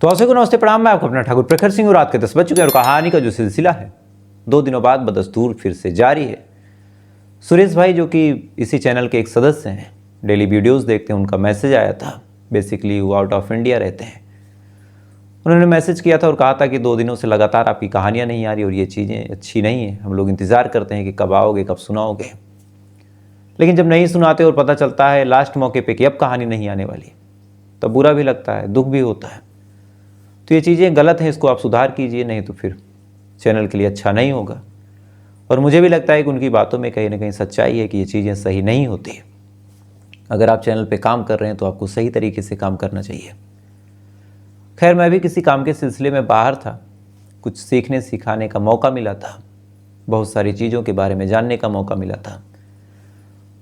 तो आप सभी को नमस्ते प्रणाम। मैं आपको अपना ठाकुर प्रखर सिंह और रात के 10 बज चुके हैं और कहानी का जो सिलसिला है 2 दिनों बाद बदस्तूर फिर से जारी है। सुरेश भाई जो कि इसी चैनल के एक सदस्य हैं, डेली वीडियोस देखते हैं, उनका मैसेज आया था। बेसिकली वो आउट ऑफ इंडिया रहते हैं। उन्होंने मैसेज किया था और कहा था कि 2 दिनों से लगातार आपकी कहानियाँ नहीं आ रही और ये चीज़ें अच्छी नहीं है। हम लोग इंतज़ार करते हैं कि कब आओगे, कब सुनाओगे, लेकिन जब नहीं सुनाते और पता चलता है लास्ट मौके पे कि अब कहानी नहीं आने वाली, तब बुरा भी लगता है, दुख भी होता है। तो ये चीज़ें गलत हैं, इसको आप सुधार कीजिए, नहीं तो फिर चैनल के लिए अच्छा नहीं होगा। और मुझे भी लगता है कि उनकी बातों में कहीं ना कहीं सच्चाई है कि ये चीज़ें सही नहीं होती। अगर आप चैनल पे काम कर रहे हैं तो आपको सही तरीके से काम करना चाहिए। खैर, मैं भी किसी काम के सिलसिले में बाहर था, कुछ सीखने सिखाने का मौका मिला था, बहुत सारी चीज़ों के बारे में जानने का मौका मिला था।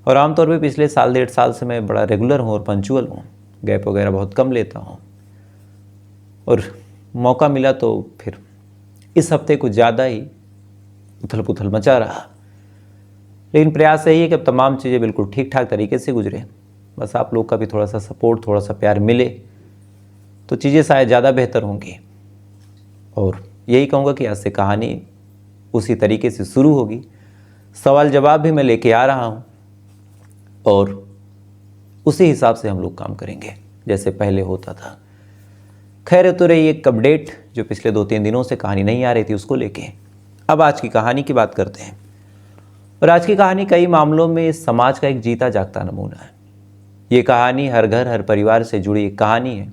और आमतौर पे पिछले साल 1.5 साल से मैं बड़ा रेगुलर हूँ और पंचुअल हूँ, गैप वगैरह बहुत कम लेता हूँ। और मौका मिला तो फिर इस हफ्ते कुछ ज़्यादा ही उथल पुथल मचा रहा। लेकिन प्रयास यही है कि अब तमाम चीज़ें बिल्कुल ठीक ठाक तरीके से गुजरें। बस आप लोग का भी थोड़ा सा सपोर्ट, थोड़ा सा प्यार मिले तो चीज़ें शायद ज़्यादा बेहतर होंगी। और यही कहूँगा कि आज से कहानी उसी तरीके से शुरू होगी। सवाल जवाब भी मैं लेके आ रहा हूँ और उसी हिसाब से हम लोग काम करेंगे जैसे पहले होता था। खैर, तो रही एक अपडेट जो पिछले 2-3 दिनों से कहानी नहीं आ रही थी, उसको लेके अब आज की कहानी की बात करते हैं। और आज की कहानी कई मामलों में इस समाज का एक जीता जागता नमूना है। ये कहानी हर घर हर परिवार से जुड़ी एक कहानी है।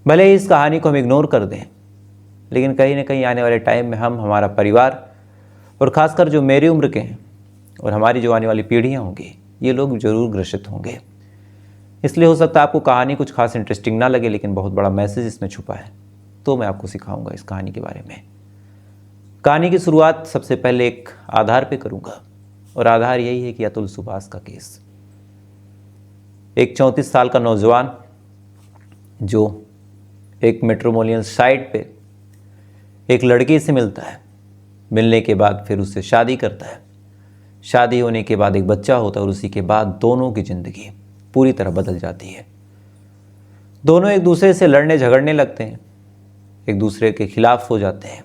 भले ही इस कहानी को हम इग्नोर कर दें, लेकिन कहीं ना कहीं आने वाले टाइम में हम, हमारा परिवार और ख़ासकर जो मेरी उम्र के हैं और हमारी जो आने वाली पीढ़ियाँ होंगी, ये लोग ज़रूर ग्रसित होंगे। इसलिए हो सकता है आपको कहानी कुछ खास इंटरेस्टिंग ना लगे, लेकिन बहुत बड़ा मैसेज इसमें छुपा है, तो मैं आपको सिखाऊंगा इस कहानी के बारे में। कहानी की शुरुआत सबसे पहले एक आधार पे करूंगा और आधार यही है कि अतुल सुभाष का केस। एक 34 साल का नौजवान जो एक मैट्रिमोनियल साइट पे एक लड़की से मिलता है, मिलने के बाद फिर उससे शादी करता है, शादी होने के बाद एक बच्चा होता है और उसी के बाद दोनों की ज़िंदगी पूरी तरह बदल जाती है। दोनों एक दूसरे से लड़ने झगड़ने लगते हैं, एक दूसरे के खिलाफ हो जाते हैं।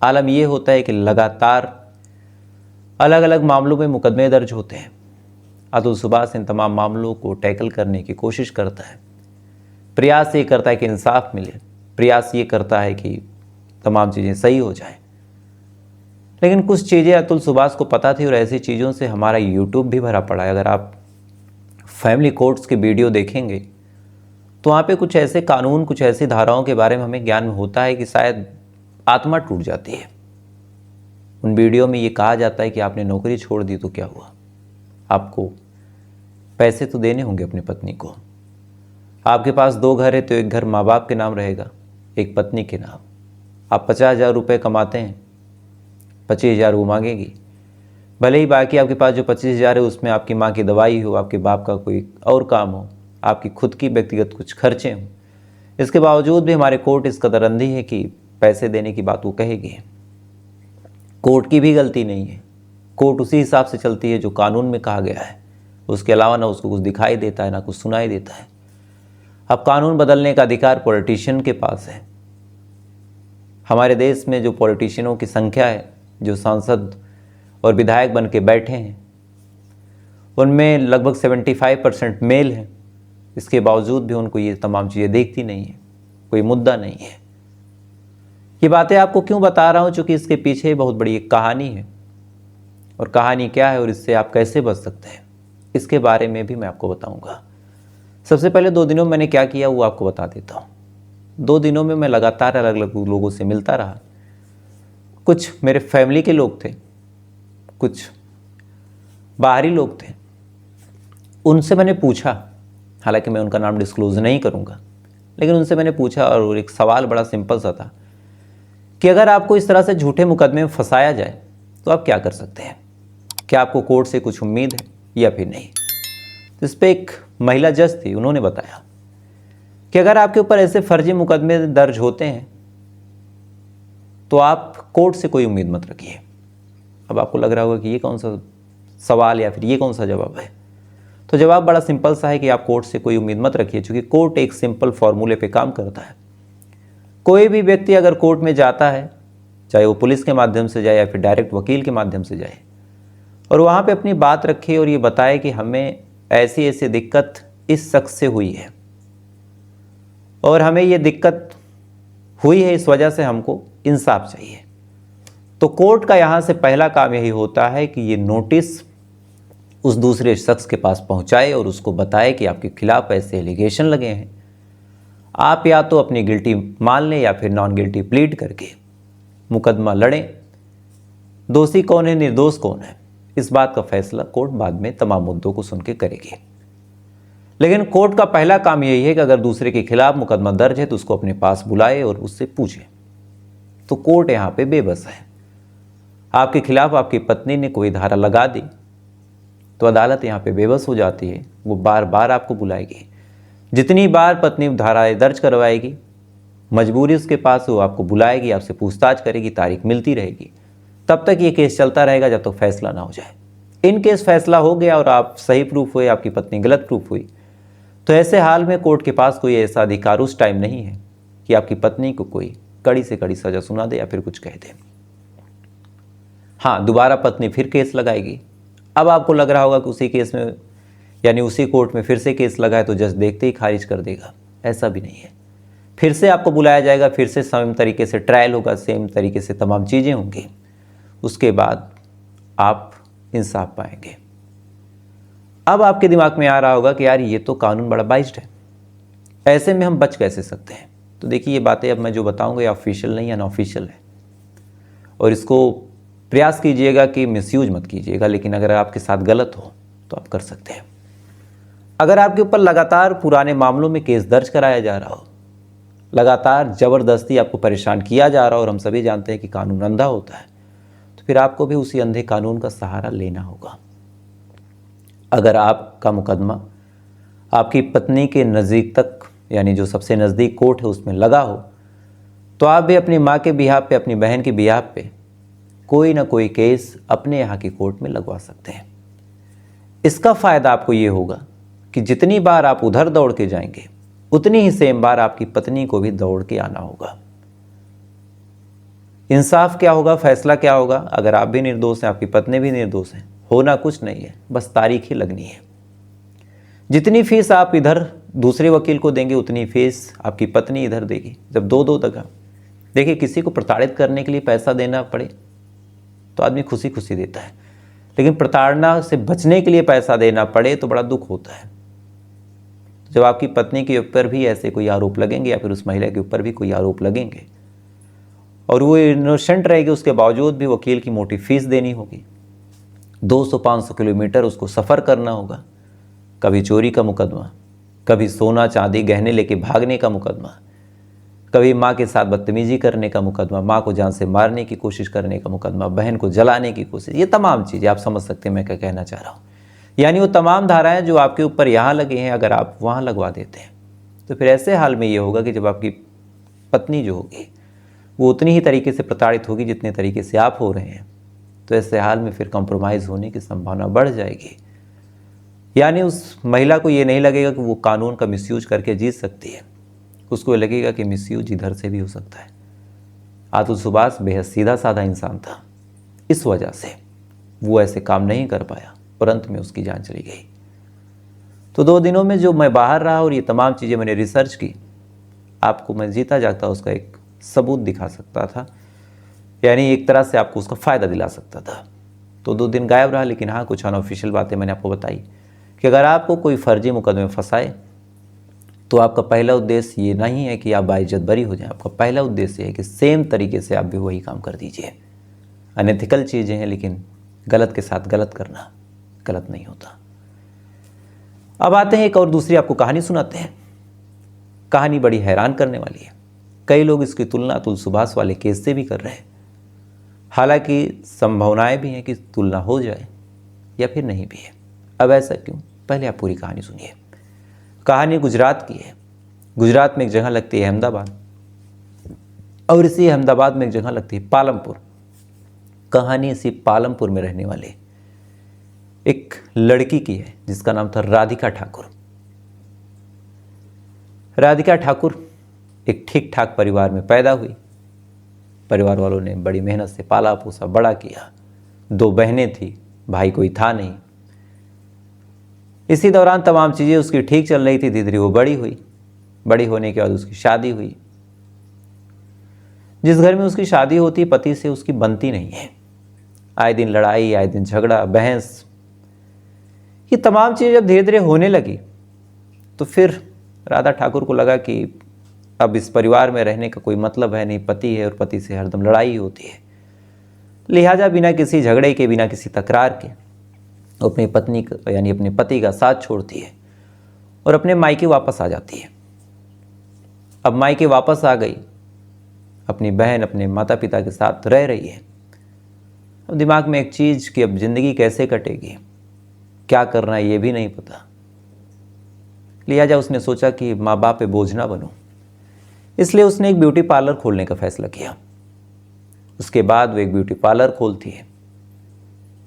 आलम यह होता है कि लगातार अलग अलग मामलों में मुकदमे दर्ज होते हैं। अतुल सुभाष इन तमाम मामलों को टैकल करने की कोशिश करता है। प्रयास ये करता है कि इंसाफ मिले, प्रयास ये करता है कि तमाम चीज़ें सही हो जाएं। लेकिन कुछ चीज़ें अतुल सुभाष को पता थी और ऐसी चीज़ों से हमारा यूट्यूब भी भरा पड़ा है। अगर आप फैमिली कोर्ट्स की वीडियो देखेंगे तो वहाँ पे कुछ ऐसे कानून, कुछ ऐसी धाराओं के बारे में हमें ज्ञान होता है कि शायद आत्मा टूट जाती है। उन वीडियो में ये कहा जाता है कि आपने नौकरी छोड़ दी तो क्या हुआ, आपको पैसे तो देने होंगे अपनी पत्नी को। आपके पास 2 घर है तो एक घर माँ बाप के नाम रहेगा, एक पत्नी के नाम। आप 50,000 रुपये कमाते हैं, 25,000 वो मांगेगी। भले ही बाकी आपके पास जो 25,000 है उसमें आपकी माँ की दवाई हो, आपके बाप का कोई और काम हो, आपकी खुद की व्यक्तिगत कुछ खर्चे हों, इसके बावजूद भी हमारे कोर्ट इस कदर अंधी है कि पैसे देने की बात वो कहेगी। कोर्ट की भी गलती नहीं है, कोर्ट उसी हिसाब से चलती है जो कानून में कहा गया है। उसके अलावा ना उसको कुछ दिखाई देता है, ना कुछ सुनाई देता है। अब कानून बदलने का अधिकार पॉलिटिशियन के पास है। हमारे देश में जो पॉलिटिशियनों की संख्या है, जो सांसद और विधायक बन के बैठे हैं, उनमें लगभग 75% मेल हैं। इसके बावजूद भी उनको ये तमाम चीज़ें देखती नहीं है, कोई मुद्दा नहीं है। ये बातें आपको क्यों बता रहा हूँ, चूँकि इसके पीछे बहुत बड़ी एक कहानी है। और कहानी क्या है और इससे आप कैसे बच सकते हैं, इसके बारे में भी मैं आपको बताऊँगा। सबसे पहले 2 दिनों में मैंने क्या किया वो आपको बता देता हूँ। 2 दिनों में मैं लगातार अलग अलग लोगों से मिलता रहा। कुछ मेरे फैमिली के लोग थे, कुछ बाहरी लोग थे। उनसे मैंने पूछा, हालांकि मैं उनका नाम डिस्क्लोज नहीं करूंगा, लेकिन उनसे मैंने पूछा और एक सवाल बड़ा सिंपल सा था कि अगर आपको इस तरह से झूठे मुकदमे में फंसाया जाए तो आप क्या कर सकते हैं, क्या आपको कोर्ट से कुछ उम्मीद है या फिर नहीं। तो इस पर एक महिला जज थी, उन्होंने बताया कि अगर आपके ऊपर ऐसे फर्जी मुकदमे दर्ज होते हैं तो आप कोर्ट से कोई उम्मीद मत रखिए। अब आपको लग रहा होगा कि ये कौन सा सवाल या फिर ये कौन सा जवाब है। तो जवाब बड़ा सिंपल सा है कि आप कोर्ट से कोई उम्मीद मत रखिए, क्योंकि कोर्ट एक सिंपल फॉर्मूले पे काम करता है। कोई भी व्यक्ति अगर कोर्ट में जाता है, चाहे वो पुलिस के माध्यम से जाए या फिर डायरेक्ट वकील के माध्यम से जाए, और वहाँ पे अपनी बात रखे और ये बताए कि हमें ऐसी ऐसी दिक्कत इस शख्स से हुई है और हमें ये दिक्कत हुई है, इस वजह से हमको इंसाफ चाहिए, तो कोर्ट का यहाँ से पहला काम यही होता है कि ये नोटिस उस दूसरे शख्स के पास पहुँचाए और उसको बताए कि आपके खिलाफ ऐसे एलिगेशन लगे हैं, आप या तो अपनी गिल्टी मान लें या फिर नॉन गिल्टी प्लीड करके मुकदमा लड़ें। दोषी कौन है, निर्दोष कौन है, इस बात का फैसला कोर्ट बाद में तमाम मुद्दों को सुन के करेगी। लेकिन कोर्ट का पहला काम यही है कि अगर दूसरे के खिलाफ मुकदमा दर्ज है तो उसको अपने पास बुलाए और उससे पूछे। तो कोर्ट यहाँ पे बेबस है। आपके खिलाफ आपकी पत्नी ने कोई धारा लगा दी तो अदालत यहाँ पे बेबस हो जाती है, वो बार बार आपको बुलाएगी। जितनी बार पत्नी धाराएं दर्ज करवाएगी, मजबूरी उसके पास, वो आपको बुलाएगी, आपसे पूछताछ करेगी, तारीख मिलती रहेगी, तब तक ये केस चलता रहेगा जब तक फैसला ना हो जाए। इन केस फैसला हो गया और आप सही प्रूफ हुए, आपकी पत्नी गलत प्रूफ हुई, तो ऐसे हाल में कोर्ट के पास कोई ऐसा अधिकार उस टाइम नहीं है कि आपकी पत्नी को कोई कड़ी से कड़ी सजा सुना दे या फिर कुछ कह दे। हाँ, दोबारा पत्नी फिर केस लगाएगी। अब आपको लग रहा होगा कि उसी केस में यानी उसी कोर्ट में फिर से केस लगाए तो जज देखते ही खारिज कर देगा, ऐसा भी नहीं है। फिर से आपको बुलाया जाएगा, फिर से सेम तरीके से ट्रायल होगा, सेम तरीके से तमाम चीज़ें होंगी, उसके बाद आप इंसाफ पाएंगे। अब आपके दिमाग में आ रहा होगा कि यार ये तो कानून बड़ा बाइज्ड है, ऐसे में हम बच कैसे सकते हैं। तो देखिए, ये बातें अब मैं जो बताऊंगा ये ऑफिशियल नहीं, अनऑफिशियल है, और इसको प्रयास कीजिएगा कि मिसयूज मत कीजिएगा, लेकिन अगर आपके साथ गलत हो तो आप कर सकते हैं। अगर आपके ऊपर लगातार पुराने मामलों में केस दर्ज कराया जा रहा हो, लगातार ज़बरदस्ती आपको परेशान किया जा रहा हो, और हम सभी जानते हैं कि कानून अंधा होता है, तो फिर आपको भी उसी अंधे कानून का सहारा लेना होगा। अगर आपका मुकदमा आपकी पत्नी के नज़दीक तक यानी जो सबसे नज़दीक कोर्ट है उसमें लगा हो, तो आप भी अपनी माँ के बिहाफ पे, अपनी बहन के बिहाफ पे कोई ना कोई केस अपने यहाँ की कोर्ट में लगवा सकते हैं। इसका फ़ायदा आपको ये होगा कि जितनी बार आप उधर दौड़ के जाएंगे उतनी ही सेम बार आपकी पत्नी को भी दौड़ के आना होगा। इंसाफ क्या होगा, फैसला क्या होगा? अगर आप भी निर्दोष हैं, आपकी पत्नी भी निर्दोष है, होना कुछ नहीं है, बस तारीख ही लगनी है। जितनी फीस आप इधर दूसरे वकील को देंगे उतनी फीस आपकी पत्नी इधर देगी। जब दो दगा, देखिए, किसी को प्रताड़ित करने के लिए पैसा देना पड़े तो आदमी खुशी खुशी देता है, लेकिन प्रताड़ना से बचने के लिए पैसा देना पड़े तो बड़ा दुख होता है। जब आपकी पत्नी के ऊपर भी ऐसे कोई आरोप लगेंगे या फिर उस महिला के ऊपर भी कोई आरोप लगेंगे और वो इनोसेंट रहेगी, उसके बावजूद भी वकील की मोटी फीस देनी होगी, 200-500 किलोमीटर उसको सफ़र करना होगा, कभी चोरी का मुकदमा, कभी सोना चांदी गहने लेके भागने का मुकदमा, कभी माँ के साथ बदतमीजी करने का मुकदमा, माँ को जान से मारने की कोशिश करने का मुकदमा, बहन को जलाने की कोशिश, ये तमाम चीज़ें आप समझ सकते हैं मैं क्या कहना चाह रहा हूँ। यानी वो तमाम धाराएं जो आपके ऊपर यहाँ लगे हैं, अगर आप वहाँ लगवा देते हैं तो फिर ऐसे हाल में ये होगा कि जब आपकी पत्नी जो होगी वो उतनी ही तरीके से प्रताड़ित होगी जितने तरीके से आप हो रहे हैं, तो ऐसे हाल में फिर कॉम्प्रोमाइज़ होने की संभावना बढ़ जाएगी। यानी उस महिला को ये नहीं लगेगा कि वो कानून का मिसयूज करके जीत सकती है, उसको लगेगा कि मिसयूज इधर से भी हो सकता है। आतुल सुभाष बेहद सीधा साधा इंसान था, इस वजह से वो ऐसे काम नहीं कर पाया और अंत में उसकी जान चली गई। तो 2 दिनों में जो मैं बाहर रहा और ये तमाम चीज़ें मैंने रिसर्च की, आपको मैं जीता जागता उसका एक सबूत दिखा सकता था, यानी एक तरह से आपको उसका फ़ायदा दिला सकता था। तो 2 दिन गायब रहा, लेकिन हाँ, कुछ अनऑफिशियल बातें मैंने आपको बताई कि अगर आपको कोई फर्जी मुकदमे फंसाए तो आपका पहला उद्देश्य ये नहीं है कि आप बाइज्जत बरी हो जाएं, आपका पहला उद्देश्य है कि सेम तरीके से आप भी वही काम कर दीजिए। अनएथिकल चीज़ें हैं, लेकिन गलत के साथ गलत करना गलत नहीं होता। अब आते हैं एक और दूसरी आपको कहानी सुनाते हैं। कहानी बड़ी हैरान करने वाली है। कई लोग इसकी तुलना अतुल सुभाष वाले केस से भी कर रहे हैं, हालांकि संभावनाएं भी हैं कि तुलना हो जाए या फिर नहीं भी है। अब ऐसा क्यों? पहले आप पूरी कहानी सुनिए। कहानी गुजरात की है। गुजरात में एक जगह लगती है अहमदाबाद, और इसी अहमदाबाद में एक जगह लगती है पालमपुर। कहानी इसी पालमपुर में रहने वाले एक लड़की की है जिसका नाम था राधिका ठाकुर। राधिका ठाकुर एक ठीक ठाक परिवार में पैदा हुई। परिवार वालों ने बड़ी मेहनत से पाला पोसा बड़ा किया। 2 बहनें थी, भाई कोई था नहीं। इसी दौरान तमाम चीज़ें उसकी ठीक चल रही थी। धीरे धीरे वो बड़ी हुई। बड़ी होने के बाद उसकी शादी हुई। जिस घर में उसकी शादी होती, पति से उसकी बनती नहीं है। आए दिन लड़ाई, आए दिन झगड़ा, बहस, ये तमाम चीज़ें जब धीरे धीरे होने लगी तो फिर राधा ठाकुर को लगा कि अब इस परिवार में रहने का कोई मतलब है नहीं। पति है और पति से हरदम लड़ाई होती है। लिहाजा बिना किसी झगड़े के, बिना किसी तकरार के अपनी पत्नी का यानी अपने पति का साथ छोड़ती है और अपने मायके वापस आ जाती है। अब मायके वापस आ गई, अपनी बहन अपने माता पिता के साथ रह रही है। अब दिमाग में एक चीज़ कि अब ज़िंदगी कैसे कटेगी, क्या करना है ये भी नहीं पता। लिहाजा उसने सोचा कि माँ बाप पे बोझ ना बनूं, इसलिए उसने एक ब्यूटी पार्लर खोलने का फैसला किया। उसके बाद वो एक ब्यूटी पार्लर खोलती है।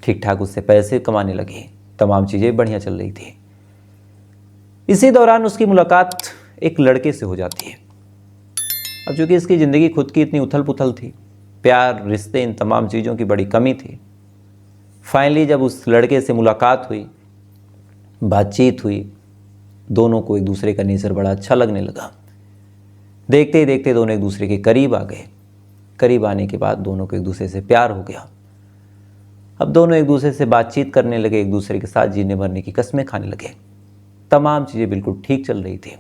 ठीक ठाक उससे पैसे कमाने लगी, तमाम चीज़ें बढ़िया चल रही थी। इसी दौरान उसकी मुलाकात एक लड़के से हो जाती है। अब चूंकि इसकी ज़िंदगी खुद की इतनी उथल पुथल थी, प्यार, रिश्ते, इन तमाम चीज़ों की बड़ी कमी थी। फाइनली जब उस लड़के से मुलाकात हुई, बातचीत हुई, दोनों को एक दूसरे का नेचर बड़ा अच्छा लगने लगा। देखते ही देखते दोनों एक दूसरे के करीब आ गए। करीब आने के बाद दोनों को एक दूसरे से प्यार हो गया। अब दोनों एक दूसरे से बातचीत करने लगे, एक दूसरे के साथ जीने मरने की कस्में खाने लगे। तमाम चीज़ें बिल्कुल ठीक चल रही थी।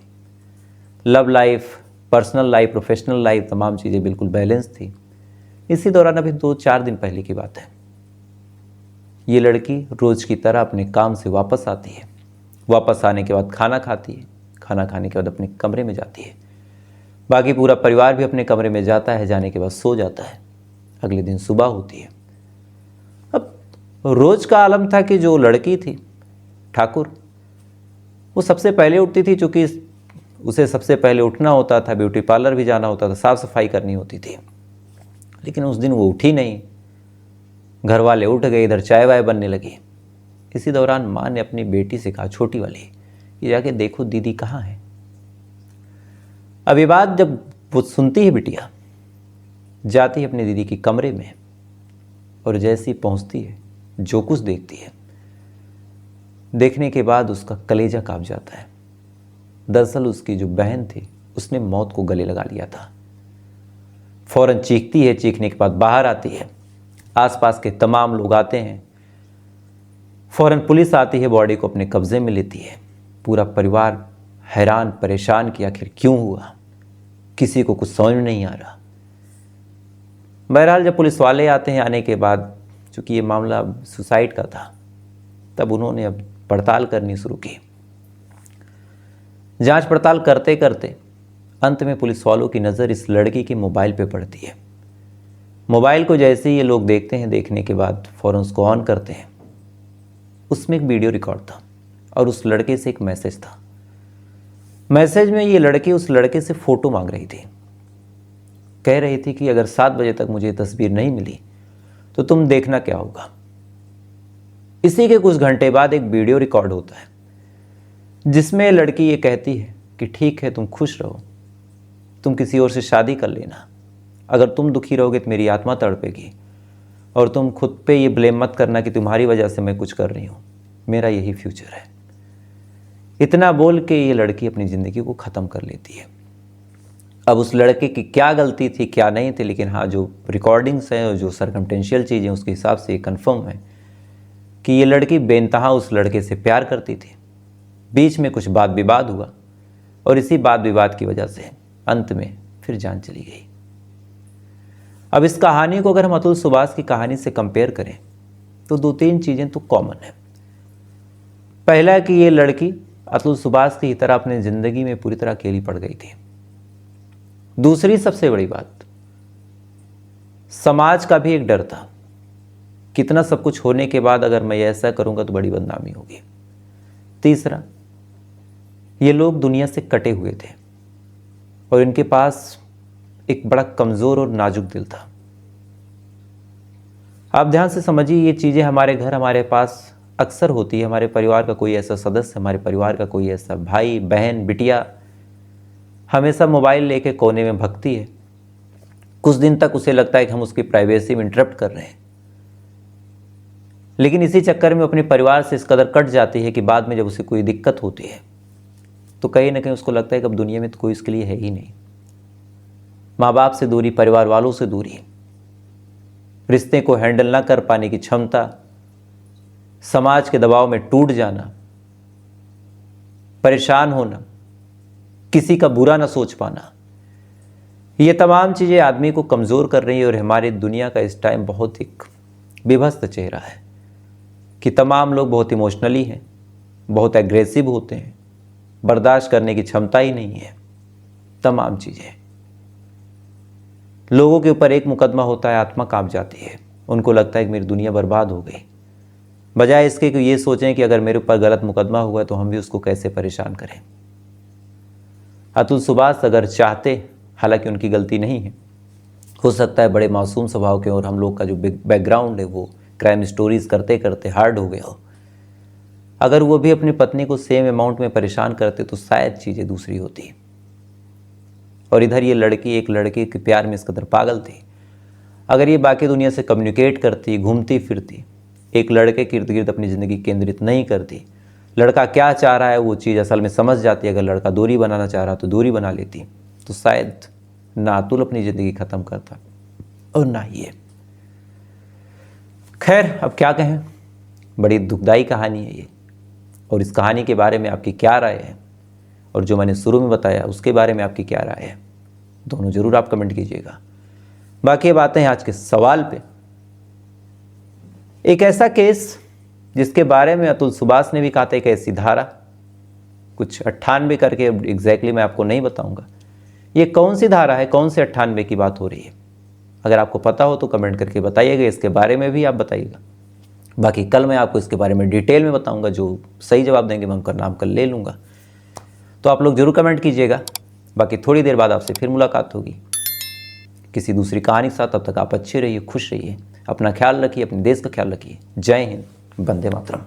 Love life, personal life, professional life, तमाम चीज़ें बिल्कुल बैलेंस थी। इसी दौरान अभी 2-4 दिन पहले की बात है। ये लड़की रोज़ की तरह अपने काम से वापस आती है। वापस आने के बाद खाना खाती है। खाना खाने के बाद अपने कमरे में जाती है। बाकी पूरा परिवार भी अपने कमरे में जाता है। जाने के बाद सो जाता है। अगले दिन सुबह होती है। अब रोज़ का आलम था कि जो लड़की थी ठाकुर, वो सबसे पहले उठती थी। चूँकि उसे सबसे पहले उठना होता था, ब्यूटी पार्लर भी जाना होता था, साफ़ सफाई करनी होती थी। लेकिन उस दिन वो उठी नहीं। घर वाले उठ गए, इधर चाय वाय बनने लगी। इसी दौरान माँ ने अपनी बेटी से कहा, छोटी वाली, ये जाके देखो दीदी कहाँ है। अब ये बात जब वो सुनती है, बिटिया जाती है अपनी दीदी के कमरे में और जैसी पहुँचती है, जो कुछ देखती है, देखने के बाद उसका कलेजा कांप जाता है। दरअसल उसकी जो बहन थी उसने मौत को गले लगा लिया था। फौरन चीखती है। चीखने के बाद बाहर आती है। आसपास के तमाम लोग आते हैं। फौरन पुलिस आती है, बॉडी को अपने कब्जे में लेती है। पूरा परिवार हैरान परेशान कि आखिर क्यों हुआ, किसी को कुछ समझ में नहीं आ रहा। बहरहाल जब पुलिस वाले आते हैं, आने के बाद चूँकि ये मामला सुसाइड का था, तब उन्होंने अब पड़ताल करनी शुरू की। जांच पड़ताल करते करते अंत में पुलिस वालों की नज़र इस लड़की के मोबाइल पे पड़ती है। मोबाइल को जैसे ही ये लोग देखते हैं, देखने के बाद फ़ौरन उसको ऑन करते हैं। उसमें एक वीडियो रिकॉर्ड था और उस लड़के से एक मैसेज था। मैसेज में ये लड़की उस लड़के से फ़ोटो मांग रही थी। कह रही थी कि अगर 7 बजे तक मुझे तस्वीर नहीं मिली तो तुम देखना क्या होगा। इसी के कुछ घंटे बाद एक वीडियो रिकॉर्ड होता है जिसमें लड़की ये कहती है कि ठीक है, तुम खुश रहो, तुम किसी और से शादी कर लेना। अगर तुम दुखी रहोगे तो मेरी आत्मा तड़पेगी और तुम खुद पे ये ब्लेम मत करना कि तुम्हारी वजह से मैं कुछ कर रही हूँ, मेरा यही फ्यूचर है। इतना बोल के ये लड़की अपनी ज़िंदगी को ख़त्म कर लेती है। अब उस लड़के की क्या गलती थी, क्या नहीं थी, लेकिन हाँ, जो रिकॉर्डिंग्स हैं और जो सर्कमटेंशियल चीज़ें, उसके हिसाब से ये कन्फर्म है कि ये लड़की बेइंतहा उस लड़के से प्यार करती थी। बीच में कुछ वाद विवाद हुआ और इसी वाद विवाद की वजह से अंत में फिर जान चली गई। अब इस कहानी को अगर हम अतुल सुभाष की कहानी से कंपेयर करें तो 2-3 चीज़ें तो कॉमन है। पहला कि ये लड़की अतुल सुभाष की तरह अपनी ज़िंदगी में पूरी तरह अकेली पड़ गई थी। दूसरी सबसे बड़ी बात, समाज का भी एक डर था, कितना सब कुछ होने के बाद अगर मैं ऐसा करूँगा तो बड़ी बदनामी होगी। तीसरा, ये लोग दुनिया से कटे हुए थे और इनके पास एक बड़ा कमज़ोर और नाजुक दिल था। आप ध्यान से समझिए, ये चीज़ें हमारे घर, हमारे पास अक्सर होती है। हमारे परिवार का कोई ऐसा सदस्य, हमारे परिवार का कोई ऐसा भाई, बहन, बिटिया हमेशा मोबाइल लेके कोने में भगती है। कुछ दिन तक उसे लगता है कि हम उसकी प्राइवेसी में इंटरप्ट कर रहे हैं, लेकिन इसी चक्कर में अपने परिवार से इस कदर कट जाती है कि बाद में जब उसे कोई दिक्कत होती है तो कहीं ना कहीं उसको लगता है कि अब दुनिया में तो कोई इसके लिए है ही नहीं। माँ बाप से दूरी, परिवार वालों से दूरी, रिश्ते को हैंडल ना कर पाने की क्षमता, समाज के दबाव में टूट जाना, परेशान होना, किसी का बुरा ना सोच पाना, ये तमाम चीज़ें आदमी को कमज़ोर कर रही है। और हमारी दुनिया का इस टाइम बहुत एक विभस्त चेहरा है कि तमाम लोग बहुत इमोशनली हैं, बहुत एग्रेसिव होते हैं, बर्दाश्त करने की क्षमता ही नहीं है। तमाम चीज़ें, लोगों के ऊपर एक मुकदमा होता है, आत्मा कांप जाती है, उनको लगता है कि मेरी दुनिया बर्बाद हो गई, बजाय इसके कि ये सोचें कि अगर मेरे ऊपर गलत मुकदमा हुआ तो हम भी उसको कैसे परेशान करें। अतुल सुभाष अगर चाहते, हालांकि उनकी गलती नहीं है, हो सकता है बड़े मासूम स्वभाव के और हम लोग का जो बैकग्राउंड है वो क्राइम स्टोरीज करते करते हार्ड हो गया हो, अगर वो भी अपनी पत्नी को सेम अमाउंट में परेशान करते तो शायद चीज़ें दूसरी होती। और इधर ये लड़की एक लड़के के प्यार में इस कदर पागल थी, अगर ये बाकी दुनिया से कम्युनिकेट करती, घूमती फिरती, एक लड़के के इर्द गिर्द अपनी ज़िंदगी केंद्रित नहीं करती, लड़का क्या चाह रहा है वो चीज़ असल में समझ जाती, अगर लड़का दूरी बनाना चाह रहा तो दूरी बना लेती, तो शायद ना अतुल अपनी ज़िंदगी ख़त्म करता और ना ही ये। खैर, अब क्या कहें, बड़ी दुखदाई कहानी है ये। और इस कहानी के बारे में आपकी क्या राय है, और जो मैंने शुरू में बताया उसके बारे में आपकी क्या राय है, दोनों ज़रूर आप कमेंट कीजिएगा। बाकी बातें हैं आज के सवाल पे। एक ऐसा केस जिसके बारे में अतुल सुभाष ने भी कहा था, एक ऐसी धारा कुछ 98 करके, एग्जैक्टली मैं आपको नहीं बताऊंगा ये कौन सी धारा है, कौन से 98 की बात हो रही है। अगर आपको पता हो तो कमेंट करके बताइएगा, इसके बारे में भी आप बताइएगा। बाकी कल मैं आपको इसके बारे में डिटेल में बताऊंगा, जो सही जवाब देंगे मैं उनका नाम कल ले लूँगा, तो आप लोग ज़रूर कमेंट कीजिएगा। बाकी थोड़ी देर बाद आपसे फिर मुलाकात होगी किसी दूसरी कहानी के साथ। तब तक आप अच्छे रहिए, खुश रहिए, अपना ख्याल रखिए, अपने देश का ख्याल रखिए। जय हिंद, वंदे मातरम।